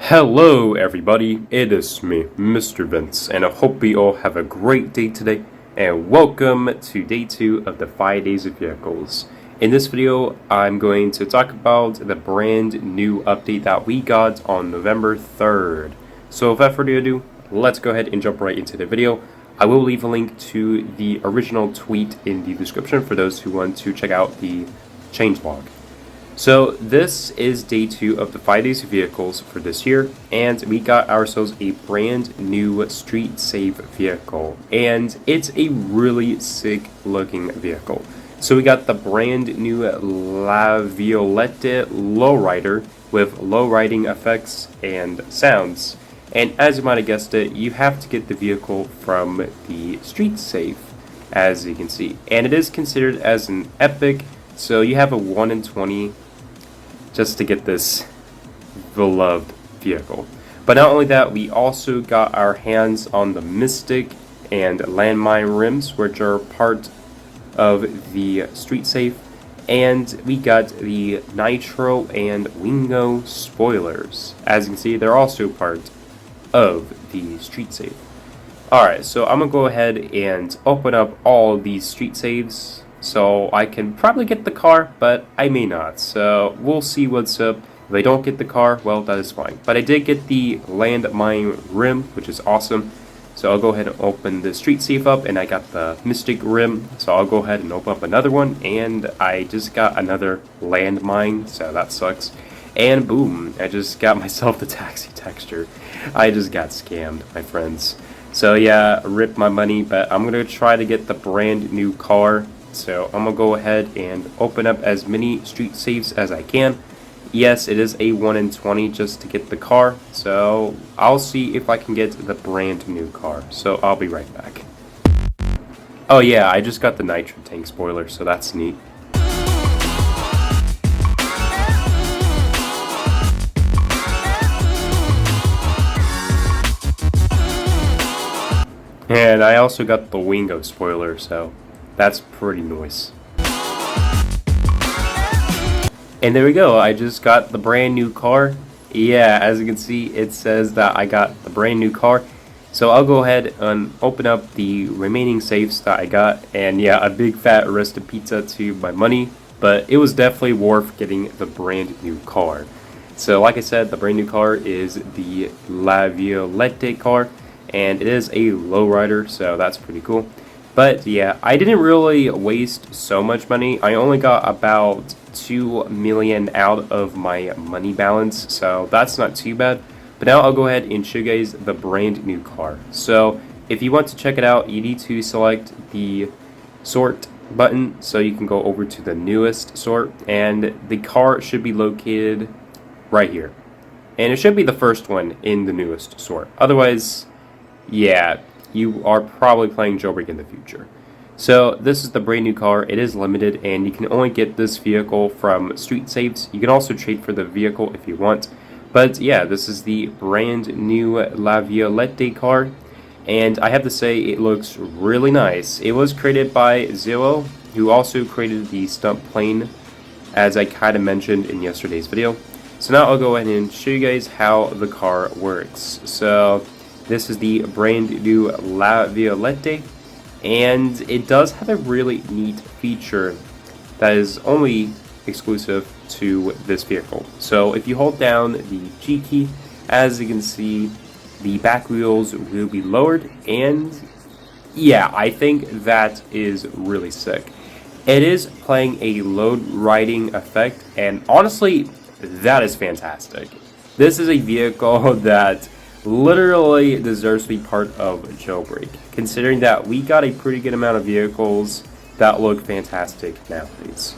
Hello everybody, it is me, MisterVince, and I hope you all have a great day today, and welcome to day 2 of the 5 days of vehicles. In this video, I'm going to talk about the brand new update that we got on November 3rd. So without further ado, let's go ahead and jump right into the video. I will leave a link to the original tweet in the description for those who want to check out the changelog. So this is day 2 of the 5 days of vehicles for this year, and we got ourselves a brand new Street Safe vehicle, and it's a really sick looking vehicle. So we got the brand new Laviolette Lowrider with low riding effects and sounds. And as you might have guessed it, you have to get the vehicle from the Street Safe, as you can see. And it is considered as an epic, so you have a 1 in 20 just to get this beloved vehicle. But not only that, we also got our hands on the Mystic and Landmine rims, which are part of the Street Safe, and we got the Nitro and Wingo spoilers. As you can see, they're also part of the Street Safe. Alright, so I'm gonna go ahead and open up all these Street Saves. So I can probably get the car, but I may not. So we'll see what's up. If I don't get the car, well, that is fine. But I did get the Landmine rim, which is awesome. So I'll go ahead and open the Street Safe up, and I got the Mystic rim. So I'll go ahead and open up another one, and I just got another Landmine, so that sucks. And boom, I just got myself the taxi texture. I just got scammed, my friends. So yeah, rip my money, but I'm gonna try to get the brand new car. So I'm gonna go ahead and open up as many Street Safes as I can. Yes, it is a 1 in 20 just to get the car, so I'll see if I can get the brand new car. So I'll be right back. Oh yeah, I just got the Nitro Tank spoiler, so that's neat. And I also got the Wingo spoiler, so that's pretty nice. And there we go, I just got the brand new car. Yeah, as you can see, it says that I got the brand new car. So I'll go ahead and open up the remaining safes that I got. And yeah, a big fat rest of pizza to my money. But it was definitely worth getting the brand new car. So like I said, the brand new car is the Laviolette car. And it is a lowrider, so that's pretty cool. But yeah, I didn't really waste so much money. I only got about 2 million out of my money balance, so that's not too bad. But now I'll go ahead and show you guys the brand new car. So if you want to check it out, you need to select the sort button so you can go over to the newest sort, and the car should be located right here. And it should be the first one in the newest sort. Otherwise, yeah, you are probably playing Jailbreak in the future. So this is the brand new car. It is limited, and you can only get this vehicle from Street Safes. You can also trade for the vehicle if you want. But yeah, this is the brand new Laviolette car, and I have to say it looks really nice. It was created by 𝗂𝗲, who also created the stunt plane, as I kind of mentioned in yesterday's video. So now I'll go ahead and show you guys how the car works. So this is the brand new Laviolette, and it does have a really neat feature that is only exclusive to this vehicle. So if you hold down the G key, as you can see, the back wheels will be lowered, and yeah, I think that is really sick. It is playing a load riding effect, and honestly, that is fantastic. This is a vehicle that literally deserves to be part of Jailbreak, considering that we got a pretty good amount of vehicles that look fantastic nowadays.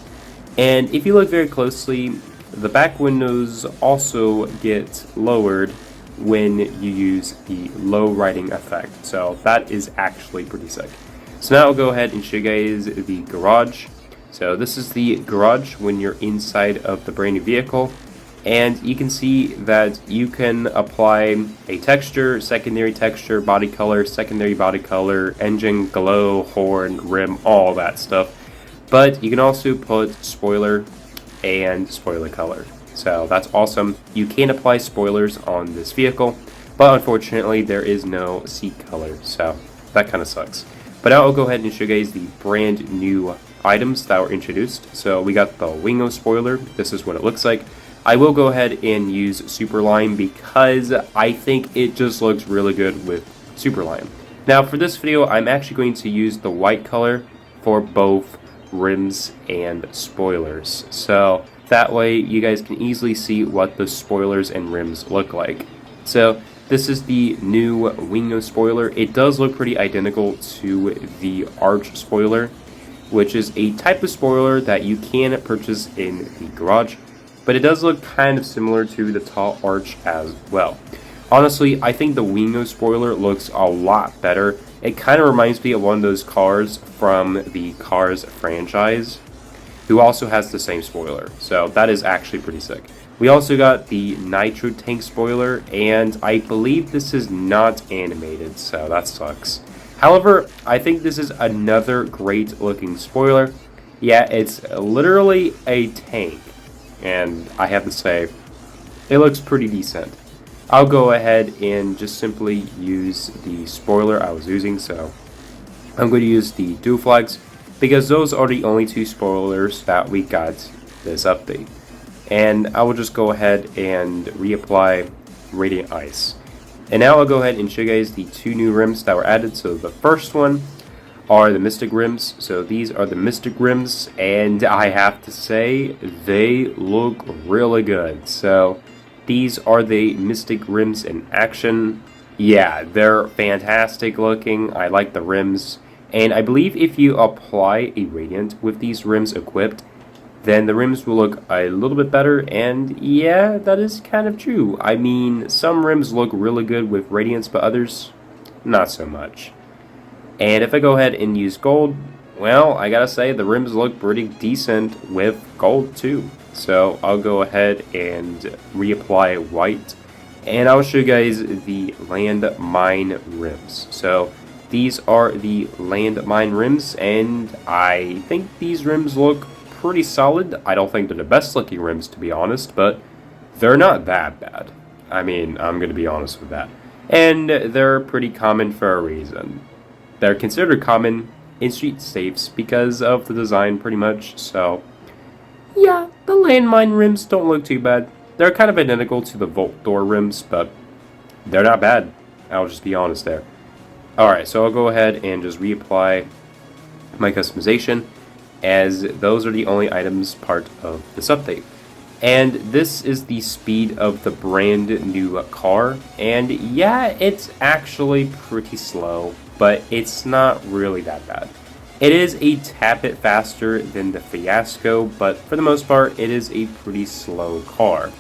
And if you look very closely, the back windows also get lowered when you use the low riding effect, so that is actually pretty sick. So now I'll go ahead and show you guys the garage. So this is the garage when you're inside of the brand new vehicle. And you can see that you can apply a texture, secondary texture, body color, secondary body color, engine, glow, horn, rim, all that stuff. But you can also put spoiler and spoiler color. so that's awesome. You can apply spoilers on this vehicle, but unfortunately there is no seat color, so that kind of sucks. But now I'll go ahead and show you guys the brand new items that were introduced. So we got the 𝗏𝗈 spoiler. This is what it looks like. I will go ahead and use Super Lime because I think it just looks really good with Super Lime. Now for this video, I'm actually going to use the white color for both rims and spoilers. So that way you guys can easily see what the spoilers and rims look like. So this is the new 𝗏𝗈 spoiler. It does look pretty identical to the Arch spoiler, which is a type of spoiler that you can purchase in the garage, but it does look kind of similar to the tall Arch as well. Honestly, I think the 𝗏𝗈 spoiler looks a lot better. It kind of reminds me of one of those cars from the Cars franchise, who also has the same spoiler, so that is actually pretty sick. We also got the Nitro Tank spoiler, and I believe this is not animated, so that sucks. However, I think this is another great looking spoiler. Yeah, it's literally a tank, and I have to say, it looks pretty decent. I'll go ahead and just simply use the spoiler I was using, so I'm going to use the dual flags, because those are the only two spoilers that we got this update. And I will just go ahead and reapply Radiant Ice. And now I'll go ahead and show you guys the two new rims that were added. So the first one are the Mystic rims. So these are the Mystic rims, and I have to say they look really good. So these are the Mystic rims in action. Yeah, they're fantastic looking. I like the rims. And I believe if you apply a Radiant with these rims equipped, then the rims will look a little bit better, and yeah, that is kind of true. I mean, some rims look really good with Radiance, but others, not so much. And if I go ahead and use gold, well, I gotta say, the rims look pretty decent with gold too. So I'll go ahead and reapply white, and I'll show you guys the landmine rims. So these are the landmine rims, and I think these rims look pretty solid. I don't think they're the best looking rims, to be honest, but they're not that bad. I mean, I'm going to be honest with that. And they're pretty common for a reason. They're considered common in street safes because of the design, pretty much. So yeah, the landmine rims don't look too bad. They're kind of identical to the Vault Door rims, but they're not bad. I'll just be honest there. Alright, so I'll go ahead and just reapply my customization, as those are the only items part of this update. And this is the speed of the brand new car, and yeah, it's actually pretty slow, but it's not really that bad. It is a tad bit faster than the Fiasco, but for the most part, it is a pretty slow car.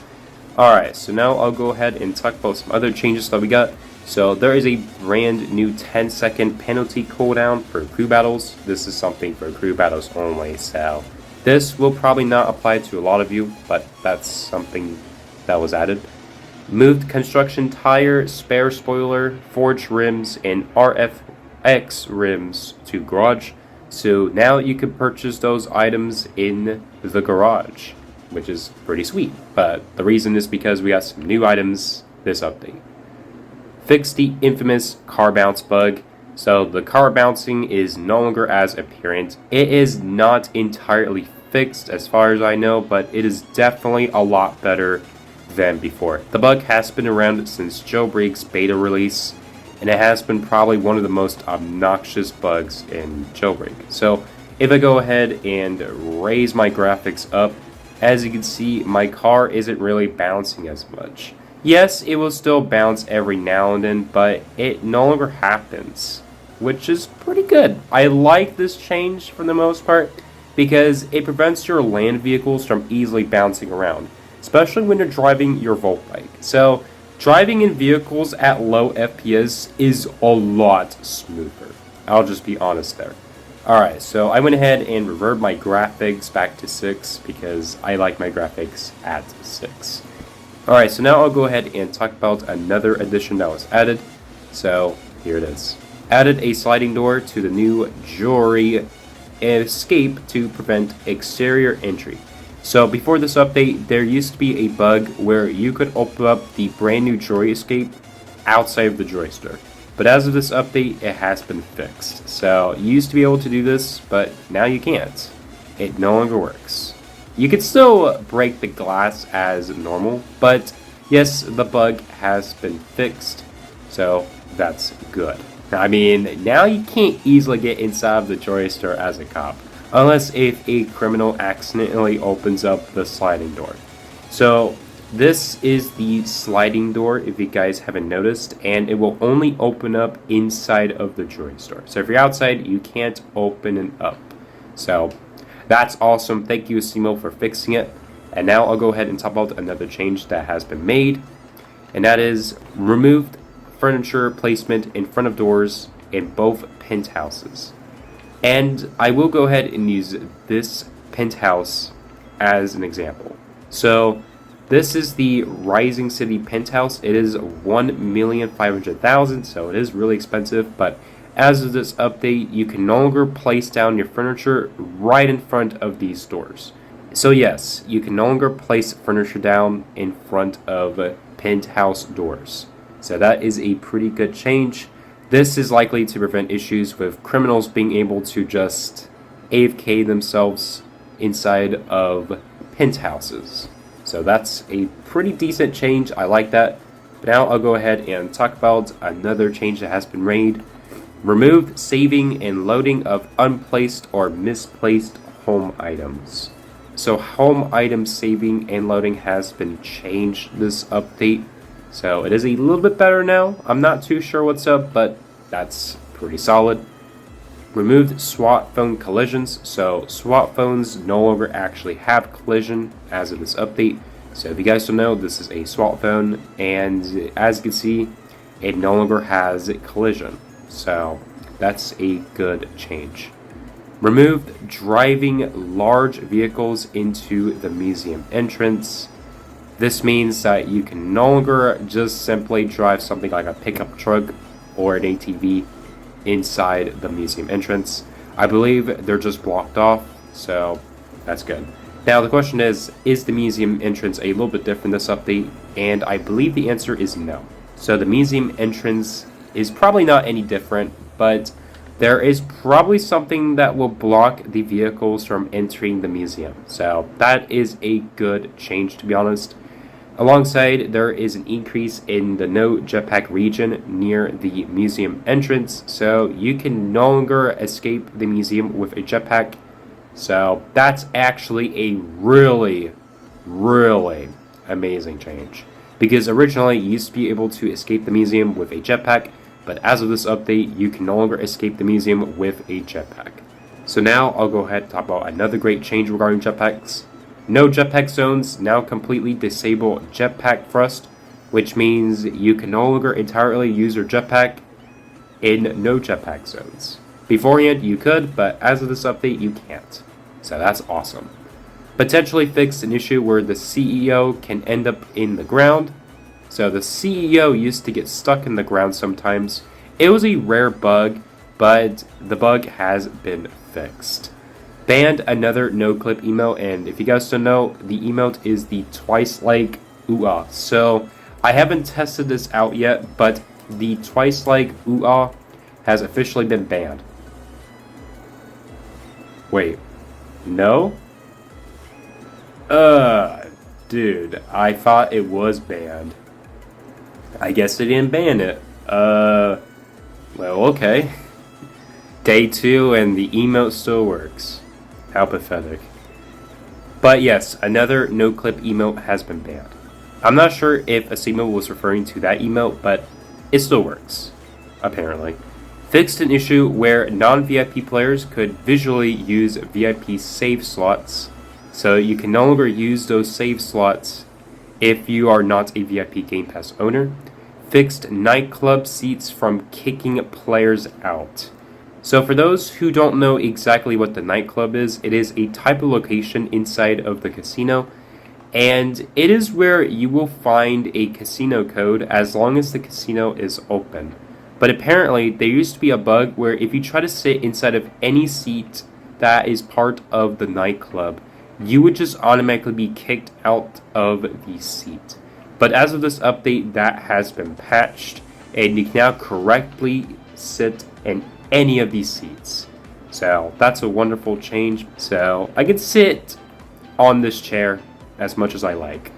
Alright, so now I'll go ahead and talk about some other changes that we got. So there is a brand new 10-second penalty cooldown for crew battles. This is something for crew battles only, so this will probably not apply to a lot of you, but that's something that was added. Moved construction tire, spare spoiler, forged rims, and RFX rims to garage. So now you can purchase those items in the garage, which is pretty sweet. But the reason is because we got some new items this update. Fixed the infamous car bounce bug. So the car bouncing is no longer as apparent. It is not entirely fixed as far as I know, but it is definitely a lot better than before. The bug has been around since Jailbreak's beta release, and it has been probably one of the most obnoxious bugs in Jailbreak. So if I go ahead and raise my graphics up, as you can see, my car isn't really bouncing as much. Yes, it will still bounce every now and then, but it no longer happens, which is pretty good. I like this change for the most part, because it prevents your land vehicles from easily bouncing around, especially when you're driving your Volt bike. So driving in vehicles at low FPS is a lot smoother. I'll just be honest there. Alright, so I went ahead and reversed my graphics back to 6 because I like my graphics at 6. Alright, so now I'll go ahead and talk about another addition that was added. So here it is. Added a sliding door to the new jewelry escape to prevent exterior entry. So before this update, there used to be a bug where you could open up the brand new Joy Escape outside of the Joy Store. But as of this update, it has been fixed. So you used to be able to do this, but now you can't. It no longer works. You can still break the glass as normal, but yes, the bug has been fixed, so that's good. I mean, now you can't easily get inside of the Joy Store as a cop, unless if a criminal accidentally opens up the sliding door. So this is the sliding door, if you guys haven't noticed, and it will only open up inside of the Joy Store. So if you're outside, you can't open it up. So that's awesome. Thank you, 𝗟𝗟, for fixing it. And now I'll go ahead and talk about another change that has been made, and that is removed furniture placement in front of doors in both penthouses. And I will go ahead and use this penthouse as an example. So this is the Rising City penthouse. It is 1,500,000, so it is really expensive, but as of this update, you can no longer place down your furniture right in front of these doors. So yes, you can no longer place furniture down in front of penthouse doors. So that is a pretty good change. This is likely to prevent issues with criminals being able to just AFK themselves inside of penthouses. So that's a pretty decent change. I like that. But now I'll go ahead and talk about another change that has been made. Removed saving and loading of unplaced or misplaced home items. So home item saving and loading has been changed this update. So it is a little bit better now. I'm not too sure what's up, but that's pretty solid. Removed SWAT phone collisions. So SWAT phones no longer actually have collision as of this update. So if you guys don't know, this is a SWAT phone, and as you can see, it no longer has collision. So that's a good change. Removed driving large vehicles into the museum entrance. This means that you can no longer just simply drive something like a pickup truck or an ATV inside the museum entrance. I believe they're just blocked off, so that's good. Now the question is the museum entrance a little bit different this update? And I believe the answer is no. So the museum entrance is probably not any different, but there is probably something that will block the vehicles from entering the museum. So that is a good change, to be honest. Alongside, there is an increase in the no jetpack region near the museum entrance, so you can no longer escape the museum with a jetpack. So that's actually a really, really amazing change. Because originally you used to be able to escape the museum with a jetpack, but as of this update, you can no longer escape the museum with a jetpack. So now I'll go ahead and talk about another great change regarding jetpacks. No jetpack zones now completely disable jetpack thrust, which means you can no longer entirely use your jetpack in no jetpack zones. Beforehand you could, but as of this update you can't. So that's awesome. Potentially fix an issue where the CEO can end up in the ground. So the CEO used to get stuck in the ground sometimes. It was a rare bug, but the bug has been fixed. Banned another no-clip emote, and if you guys don't know, the emote is the twice like ooh-ah. So I haven't tested this out yet, but the twice like ooh-ah has officially been banned. Wait, no? Dude, I thought it was banned. I guess they didn't ban it. Well, okay. Day 2 and the emote still works. How pathetic. But yes, another no-clip emote has been banned. I'm not sure if 𝗟𝗟 was referring to that emote, but it still works, apparently. Fixed an issue where non-VIP players could visually use VIP save slots, so you can no longer use those save slots if you are not a VIP Game Pass owner. Fixed nightclub seats from kicking players out. So for those who don't know exactly what the nightclub is, it is a type of location inside of the casino, and it is where you will find a casino code as long as the casino is open. But apparently there used to be a bug where if you try to sit inside of any seat that is part of the nightclub, you would just automatically be kicked out of the seat. But as of this update, that has been patched, and you can now correctly sit in any of these seats. So that's a wonderful change. So I can sit on this chair as much as I like.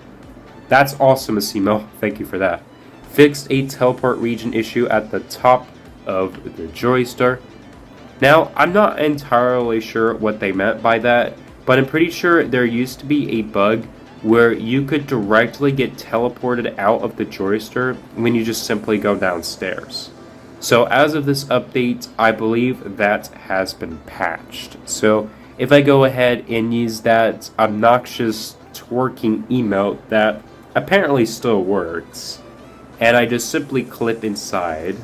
That's awesome, 𝗟𝗎𝘁. Thank you for that. Fixed a teleport region issue at the top of the joystick. Now, I'm not entirely sure what they meant by that, but I'm pretty sure there used to be a bug where you could directly get teleported out of the joystick when you just simply go downstairs. So as of this update, I believe that has been patched. So if I go ahead and use that obnoxious twerking emote that apparently still works, and I just simply clip inside,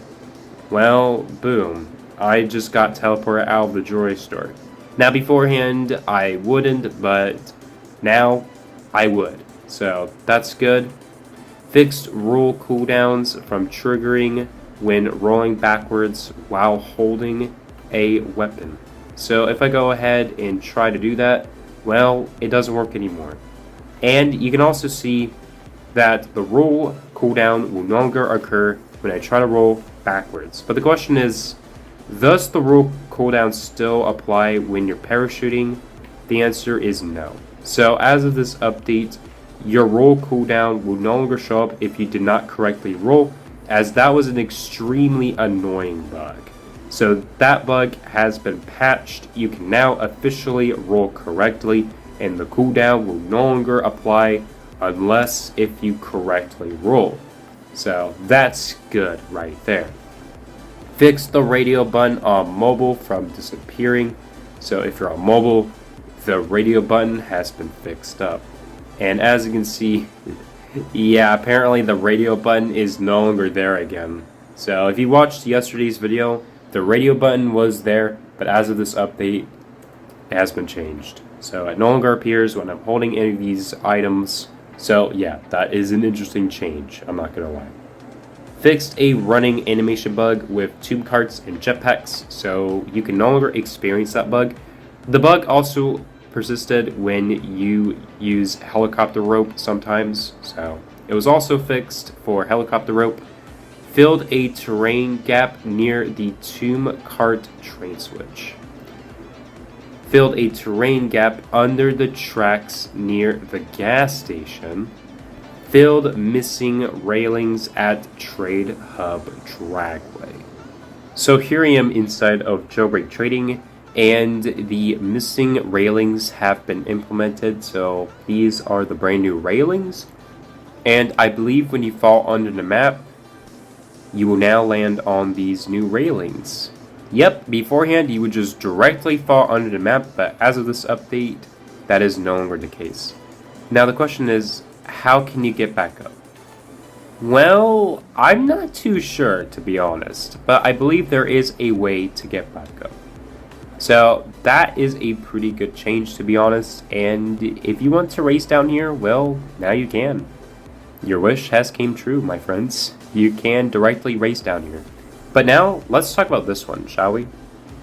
well, boom, I just got teleported out of the joystick. Now beforehand, I wouldn't, but now I would. So that's good. Fixed roll cooldowns from triggering when rolling backwards while holding a weapon. So if I go ahead and try to do that, well, it doesn't work anymore. And you can also see that the roll cooldown will no longer occur when I try to roll backwards. But the question is, does the roll cooldown still apply when you're parachuting? The answer is no. So as of this update, your roll cooldown will no longer show up if you did not correctly roll, as that was an extremely annoying bug. So that bug has been patched. You can now officially roll correctly, and the cooldown will no longer apply unless if you correctly roll. So that's good right there. Fix the radio button on mobile from disappearing. So if you're on mobile, the radio button has been fixed up. And as you can see, yeah, apparently the radio button is no longer there again. So if you watched yesterday's video, the radio button was there, but as of this update, it has been changed. So it no longer appears when I'm holding any of these items. So yeah, that is an interesting change, I'm not gonna lie. Fixed a running animation bug with tube carts and jetpacks, so you can no longer experience that bug. The bug also persisted when you use helicopter rope sometimes, so it was also fixed for helicopter rope. Filled a terrain gap near the tomb cart train switch. Filled a terrain gap under the tracks near the gas station. Filled missing railings at Trade Hub Dragway. So here I am inside of Jailbreak Trading, and the missing railings have been implemented. So these are the brand new railings, and I believe when you fall under the map, you will now land on these new railings. Yep, beforehand you would just directly fall under the map, but as of this update, that is no longer the case. Now the question is, how can you get back up? Well, I'm not too sure, to be honest, but I believe there is a way to get back up. So that is a pretty good change, to be honest, and if you want to race down here, well, now you can. Your wish has came true, my friends. You can directly race down here. But now, let's talk about this one, shall we?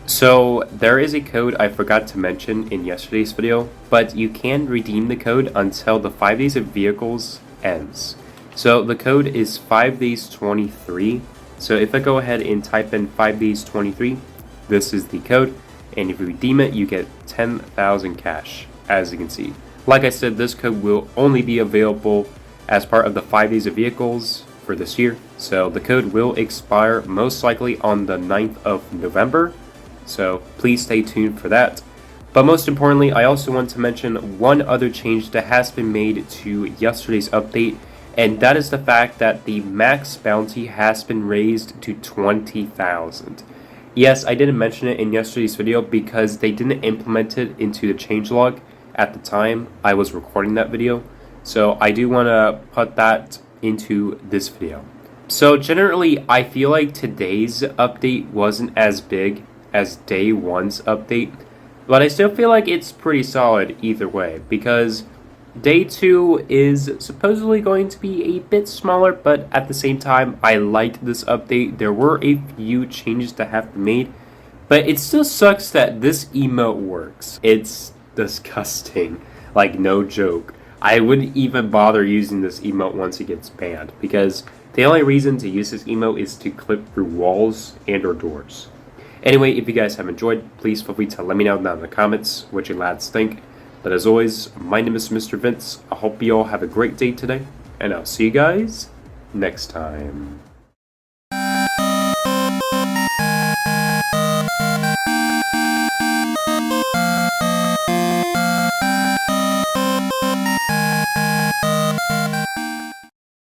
So, there is a code I forgot to mention in yesterday's video, but you can redeem the code until the 5 days of vehicles ends. So, the code is 5days23. So, if I go ahead and type in 5days23, this is the code, and if you redeem it, you get 10,000 cash, as you can see. Like I said, this code will only be available as part of the 5 days of vehicles for this year. So the code will expire most likely on the 9th of November. So please stay tuned for that. But most importantly, I also want to mention one other change that has been made to yesterday's update, and that is the fact that the max bounty has been raised to 20,000. Yes, I didn't mention it in yesterday's video because they didn't implement it into the changelog at the time I was recording that video. So I do want to put that into this video. So generally, I feel like today's update wasn't as big as day one's update, but I still feel like it's pretty solid either way, because day 2 is supposedly going to be a bit smaller, but at the same time, I liked this update. There were a few changes that have been made, but it still sucks that this emote works. It's disgusting. Like, no joke. I wouldn't even bother using this emote once it gets banned, because the only reason to use this emote is to clip through walls and or doors. Anyway, if you guys have enjoyed, please feel free to let me know down in the comments what you lads think. But as always, my name is Mr. Vince. I hope you all have a great day today, and I'll see you guys next time.